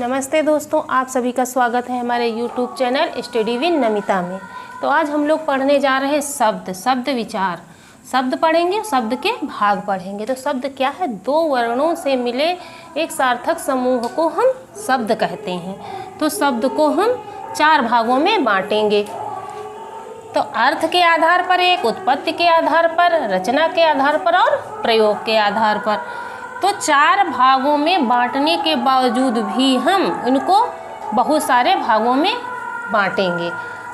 नमस्ते दोस्तों, आप सभी का स्वागत है हमारे YouTube channel study with Namita में। तो आज हम लोग पढ़ने जा रहे हैं शब्द विचार। शब्द पढ़ेंगे, शब्द के भाग पढ़ेंगे। तो शब्द क्या है? दो वर्णों से मिले एक सार्थक समूह को हम शब्द कहते हैं। तो शब्द को हम चार भागों में बांटेंगे। तो अर्थ के आधार पर, एक उत्पत्ति के आधार पर, रचना के आधार पर और प्रयोग के आधार पर। तो चार भागों में बांटने के बावजूद भी हम इनको बहुत सारे भागों में बांटेंगे।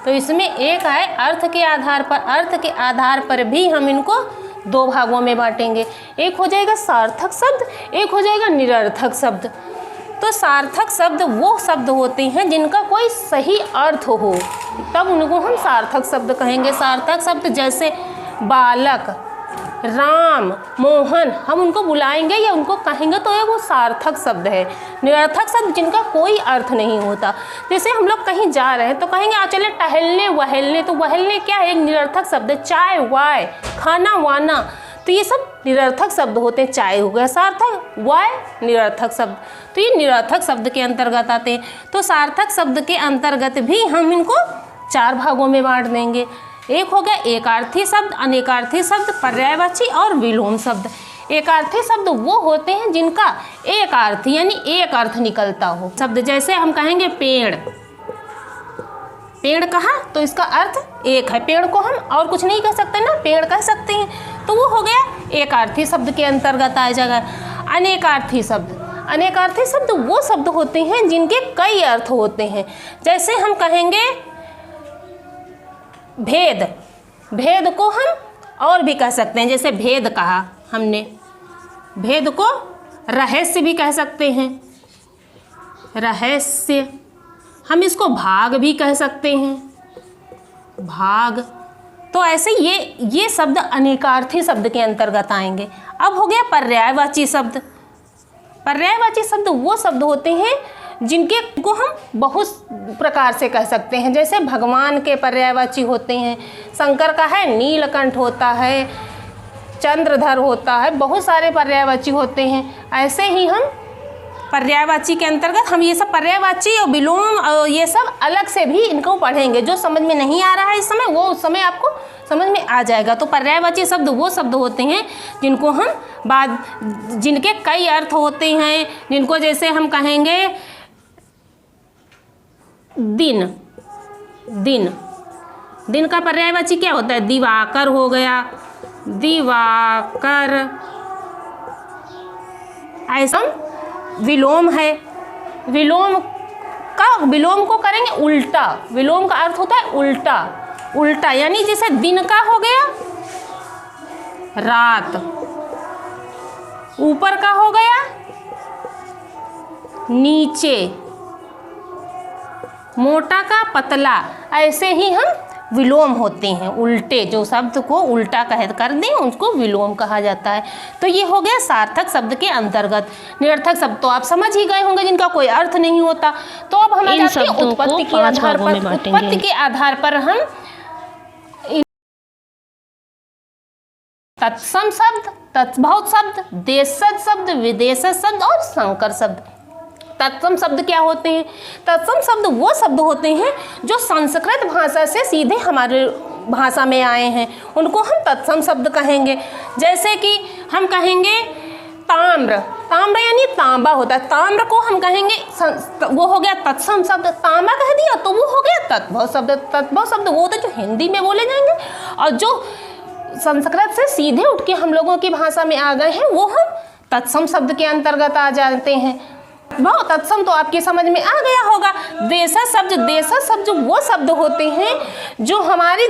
तो इसमें एक है अर्थ के आधार पर। अर्थ के आधार पर भी हम इनको दो भागों में बांटेंगे। एक हो जाएगा सार्थक शब्द, एक हो जाएगा निरर्थक शब्द। तो सार्थक शब्द वो शब्द होते हैं जिनका कोई सही अर्थ हो, तब उनको हम सार्थक शब्द कहेंगे। सार्थक शब्द जैसे बालक, राम, मोहन, हम उनको बुलाएंगे या उनको कहेंगे तो ये वो सार्थक शब्द है। निरर्थक शब्द जिनका कोई अर्थ नहीं होता। जैसे हम लोग कहीं जा रहे हैं तो कहेंगे आ चले टहलने वहलने, तो वहलने क्या है? एक निरर्थक शब्द है। चाय वाय, खाना वाना, तो ये सब निरर्थक शब्द होते हैं। चाय हो गया सार्थक, वाय निरर्थक शब्द। तो ये निरर्थक शब्द के अंतर्गत आते हैं। तो सार्थक शब्द के अंतर्गत भी हम इनको चार भागों में बांट देंगे। एक हो गया एकार्थी शब्द, अनेकार्थी शब्द, पर्यायवाची और विलोम शब्द। एकार्थी शब्द वो होते हैं जिनका एक अर्थ यानी एक अर्थ निकलता हो। शब्द जैसे हम कहेंगे पेड़, पेड़ कहा तो इसका अर्थ एक है। पेड़ को हम और कुछ नहीं कह सकते ना, पेड़ कह सकते हैं। तो वो हो गया एकार्थी शब्द के अंतर्गत आ जाएगा। अनेकार्थी शब्द, अनेकार्थी शब्द वो शब्द होते हैं जिनके कई अर्थ होते हैं। जैसे हम कहेंगे भेद, भेद को हम और भी कह सकते हैं। जैसे भेद कहा हमने, भेद को रहस्य भी कह सकते हैं। रहस्य, हम इसको भाग भी कह सकते हैं, भाग। तो ऐसे ये शब्द अनेकार्थी शब्द के अंतर्गत आएंगे। अब हो गया पर्यायवाची शब्द। पर्यायवाची शब्द वो शब्द होते हैं जिनके को हम बहुत प्रकार से कह सकते हैं। जैसे भगवान के पर्यायवाची होते हैं, शंकर का है नीलकंठ होता है, चंद्रधर होता है, बहुत सारे पर्यायवाची होते हैं। ऐसे ही हम पर्यायवाची के अंतर्गत हम ये सब पर्यायवाची और विलोम और ये सब अलग से भी इनको पढ़ेंगे। जो समझ में नहीं आ रहा है इस समय, वो उस समय आपको समझ में आ जाएगा। तो पर्यायवाची शब्द वो शब्द होते हैं जिनको हम जिनके कई अर्थ होते हैं। जिनको जैसे हम कहेंगे दिन, दिन, दिन का पर्यायवाची क्या होता है? दिवाकर हो गया, दिवाकर। ऐसा विलोम है। विलोम को करेंगे उल्टा। विलोम का अर्थ होता है उल्टा, उल्टा यानी जैसे दिन का हो गया रात, ऊपर का हो गया नीचे, मोटा का पतला। ऐसे ही हम विलोम होते हैं। उल्टे जो शब्द को उल्टा कर दें उसको विलोम कहा जाता है। तो ये हो गया सार्थक शब्द के अंतर्गत। निरर्थक शब्द तो आप समझ ही गए होंगे जिनका कोई अर्थ नहीं होता। तो अब हम जाते हैं उत्पत्ति के आधार पर। उत्पत्ति के आधार पर हम तत्सम शब्द, तत्भव शब्द, देशज शब्द, विदेशज शब्द और संकर शब्द। तत्सम शब्द क्या होते हैं? तत्सम शब्द वो शब्द होते हैं जो संस्कृत भाषा से सीधे हमारे भाषा में आए हैं, उनको हम तत्सम शब्द कहेंगे। जैसे कि हम कहेंगे ताम्र, ताम्र यानी तांबा होता है, ताम्र को हम कहेंगे वो हो गया तत्सम शब्द। तांबा कह दिया तो वो हो गया तत्भव शब्द। तत्भव शब्द वो होते जो हिंदी में बोले जाएंगे और जो संस्कृत से सीधे उठ के हम लोगों की भाषा में आ गए हैं वो हम तत्सम शब्द के अंतर्गत आ जाते हैं। बहुत तत्सम तो आपकी समझ में आ गया होगा। देशज शब्द, देशज शब्द वो शब्द होते हैं जो हमारे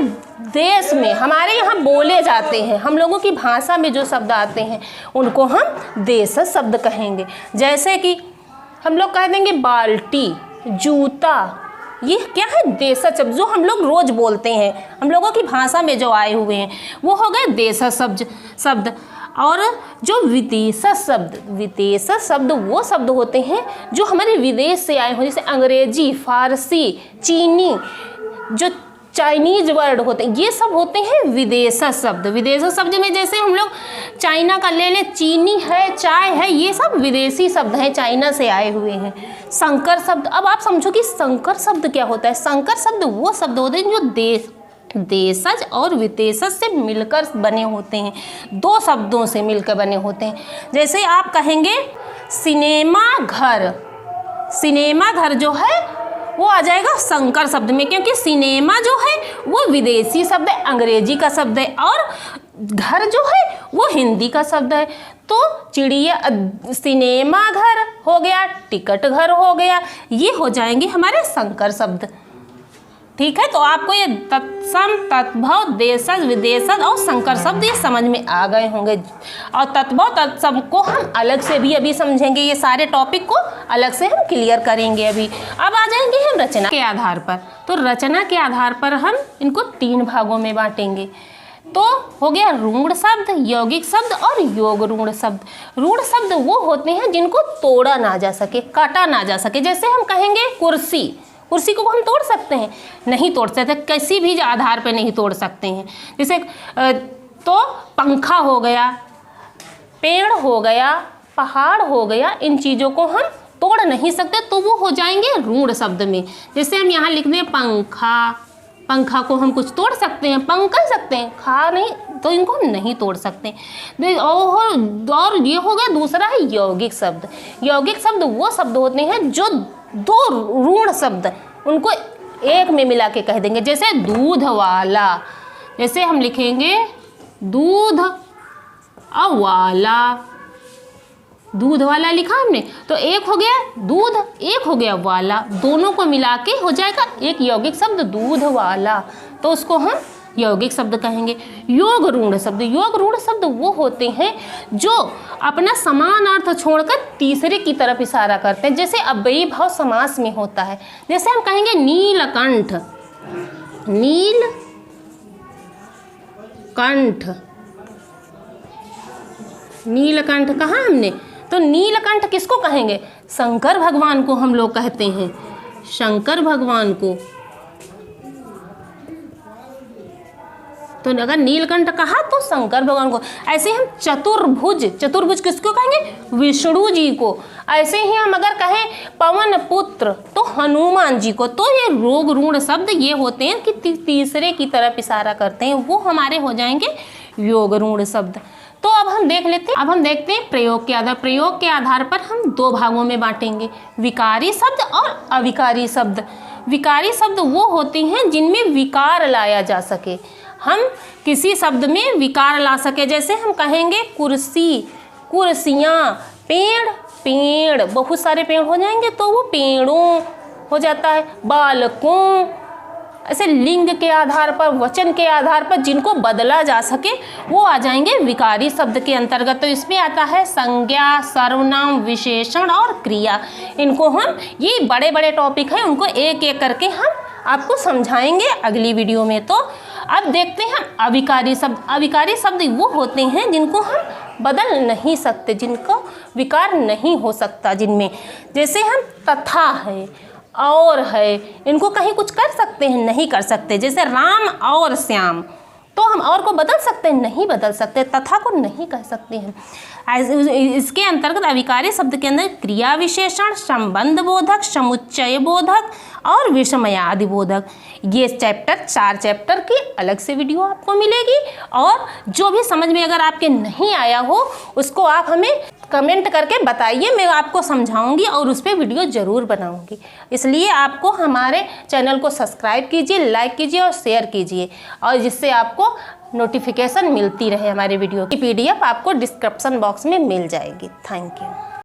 देश में हमारे यहाँ बोले जाते हैं। हम लोगों की भाषा में जो शब्द आते हैं उनको हम देशज शब्द कहेंगे। जैसे कि हम लोग कह देंगे बाल्टी, जूता, ये क्या है? देशज शब्द जो हम लोग रोज बोलते हैं, हम लोगों की भाषा में जो आए हुए हैं वो हो गए देशज शब्द। और जो विदेशज शब्द, विदेशज शब्द वो शब्द होते हैं जो हमारे विदेश से आए हों। जैसे अंग्रेजी, फारसी, चीनी, जो चाइनीज वर्ड होते हैं, ये सब होते हैं विदेशज शब्द। विदेशज शब्द में जैसे हम लोग चाइना का ले लें, चीनी है, चाय है, ये सब विदेशी शब्द हैं, चाइना से आए हुए हैं। संकर शब्द, अब आप समझो कि संकर शब्द क्या होता है। संकर शब्द वो शब्द होते हैं जो देशज और विदेशज से मिलकर बने होते हैं, दो शब्दों से मिलकर बने होते हैं। जैसे आप कहेंगे सिनेमा घर, सिनेमा घर जो है वो आ जाएगा संकर शब्द में, क्योंकि सिनेमा जो है वो विदेशी शब्द है, अंग्रेजी का शब्द है, और घर जो है वो हिंदी का शब्द है। तो चिड़िया, सिनेमा घर हो गया, टिकट घर हो गया, ये हो जाएंगे हमारे संकर शब्द। ठीक है, तो आपको ये तत्सम, तद्भव, देशज, विदेशज और संकर शब्द ये समझ में आ गए होंगे। और तद्भव तत्सम को हम अलग से भी अभी समझेंगे, ये सारे टॉपिक को अलग से हम क्लियर करेंगे अभी। अब आ जाएंगे हम रचना के आधार पर। तो रचना के आधार पर हम इनको 3 भागों में बांटेंगे। तो हो गया रूढ़ शब्द, यौगिक शब्द और योग रूढ़ शब्द। रूढ़ शब्द वो होते हैं जिनको तोड़ा ना जा सके, काटा ना जा सके। जैसे हम कहेंगे कुर्सी, कुर्सी को हम तोड़ सकते हैं? नहीं तोड़ सकते, किसी भी आधार पर नहीं तोड़ सकते हैं। जैसे तो पंखा हो गया, पेड़ हो गया, पहाड़ हो गया, इन चीज़ों को हम तोड़ नहीं सकते, तो वो हो जाएंगे रूढ़ शब्द में। जैसे हम यहाँ लिख दें पंखा, पंखा को हम कुछ तोड़ सकते हैं, पंख कर सकते हैं, खा नहीं, तो इनको हम नहीं तोड़ सकते। और ये हो गया दूसरा है यौगिक शब्द। यौगिक शब्द वो शब्द होते हैं जो 2 रूढ़ शब्द उनको एक में मिला के कह देंगे। जैसे दूध वाला, जैसे हम लिखेंगे दूध और वाला, दूध वाला लिखा हमने, तो एक हो गया दूध, एक हो गया वाला, दोनों को मिला के हो जाएगा एक यौगिक शब्द दूध वाला, तो उसको हम यौगिक शब्द कहेंगे। योग रूढ़ शब्द, योग रूढ़ शब्द वो होते हैं जो अपना समान अर्थ छोड़कर तीसरे की तरफ इशारा करते हैं। जैसे अव्ययी भाव समास में होता है। जैसे हम कहेंगे नीलकंठ, नीलकंठ, नीलकंठ कहा हमने, तो नीलकंठ किसको कहेंगे? शंकर भगवान को हम लोग कहते हैं, शंकर भगवान को। तो अगर नीलकंठ कहा तो शंकर भगवान को। ऐसे हम चतुर्भुज, चतुर्भुज किसको कहेंगे? विष्णु जी को। ऐसे ही हम अगर कहें पवन पुत्र तो हनुमान जी को। तो ये योग रूढ़ शब्द ये होते हैं कि तीसरे की तरफ इशारा करते हैं, वो हमारे हो जाएंगे योग रूढ़ शब्द। तो अब हम देख लेते हैं, अब हम देखते हैं प्रयोग के आधार। प्रयोग के आधार पर हम 2 भागों में बांटेंगे, विकारी शब्द और अविकारी शब्द। विकारी शब्द वो होते हैं जिनमें विकार लाया जा सके, हम किसी शब्द में विकार ला सके। जैसे हम कहेंगे कुर्सी, कुर्सियाँ, पेड़, पेड़, बहुत सारे पेड़ हो जाएंगे तो वो पेड़ों हो जाता है, बालकों। ऐसे लिंग के आधार पर, वचन के आधार पर जिनको बदला जा सके वो आ जाएंगे विकारी शब्द के अंतर्गत। तो इसमें आता है संज्ञा, सर्वनाम, विशेषण और क्रिया। इनको हम, ये बड़े बड़े टॉपिक हैं, उनको एक एक करके हम आपको समझाएंगे अगली वीडियो में। तो अब देखते हैं अविकारी शब्द। अविकारी शब्द वो होते हैं जिनको हम बदल नहीं सकते, जिनको विकार नहीं हो सकता जिनमें। जैसे हम तथा है, और है, इनको कहीं कुछ कर सकते हैं? नहीं कर सकते। जैसे राम और श्याम, तो हम और को बदल सकते हैं? नहीं बदल सकते। तथा को नहीं कह सकते हैं। इसके अंतर्गत अविकारी शब्द के अंदर क्रिया विशेषण, संबंध बोधक, समुच्चय बोधक और विषमयादि बोधक, ये चैप्टर 4 चैप्टर की अलग से वीडियो आपको मिलेगी। और जो भी समझ में अगर आपके नहीं आया हो उसको आप हमें कमेंट करके बताइए, मैं आपको समझाऊंगी और उस पर वीडियो ज़रूर बनाऊंगी। इसलिए आपको हमारे चैनल को सब्सक्राइब कीजिए, लाइक कीजिए और शेयर कीजिए, और जिससे आपको नोटिफिकेशन मिलती रहे हमारे वीडियो की। PDF आपको डिस्क्रिप्शन बॉक्स में मिल जाएगी। Thank you.